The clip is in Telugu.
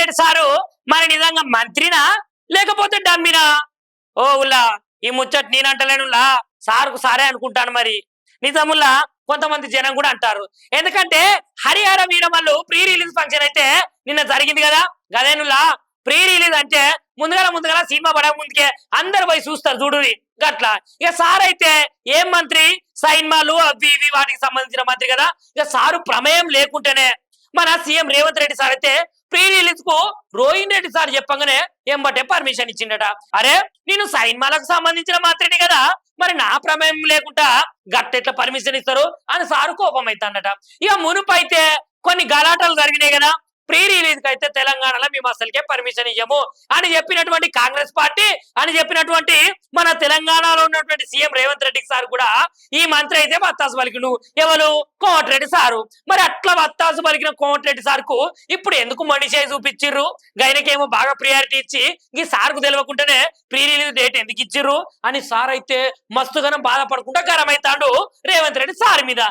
రెడ్డి సారు మరి నిజంగా మంత్రినా లేకపోతే డమ్మినా? ఓ ఉల్లా ఈ ముచ్చట నేనంటలేనులా, సార్కు సారే అనుకుంటాను. మరి నిజముల్లా కొంతమంది జనం కూడా అంటారు. ఎందుకంటే Harihara Veeramallu pre release function అయితే నిన్న జరిగింది కదా. గదేనులా ప్రీ రిలీజ్ అంటే ముందుగా సినిమా పడే ముందుకే అందరు పోయి చూస్తారు చూడుని గట్లా. ఇక సార్ అయితే ఏం మంత్రి, సైన్మాలు అవి ఇవి వాటికి సంబంధించిన మంత్రి కదా. ఇక సారు ప్రమేయం లేకుంటేనే మన సీఎం రేవంత్ రెడ్డి సార్ అయితే ప్రీ రిలీజ్ కు రోహిన్ రెడ్డి సార్ చెప్పగానే ఎంబటే పర్మిషన్ ఇచ్చిండట. అరే నేను సైన్మాలకు సంబంధించిన మంత్రిని కదా, మరి నా ప్రమేయం లేకుండా గట్టెట్లా పర్మిషన్ ఇస్తారు అని సారు కోపం అవుతాడట. ఇక మునుపు అయితే కొన్ని గలాటలు జరిగినాయి కదా. ప్రీ రిలీజ్ కి అయితే తెలంగాణలో మేము అసలుకే పర్మిషన్ ఇయ్యము అని చెప్పినటువంటి కాంగ్రెస్ పార్టీ, అని చెప్పినటువంటి మన తెలంగాణలో ఉన్నటువంటి సీఎం రేవంత్ రెడ్డి సార్ కూడా ఈ మంత్రి అయితే వత్తాసు పలికిను. ఎవరు? కోమటిరెడ్డి సారు. మరి అట్లా వత్తాసు పలికిన కోమటిరెడ్డి సార్కు ఇప్పుడు ఎందుకు మనిషి చూపించిర్రు? గైనకేమో బాగా ప్రియారిటీ ఇచ్చి ఈ సార్కు తెలియకుండానే ప్రీ రిలీజ్ డేట్ ఎందుకు ఇచ్చిర్రు అని సార్ అయితే మస్తుగానం బాధపడకుండా గరం అవుతాడు రేవంత్ రెడ్డి సార్ మీద.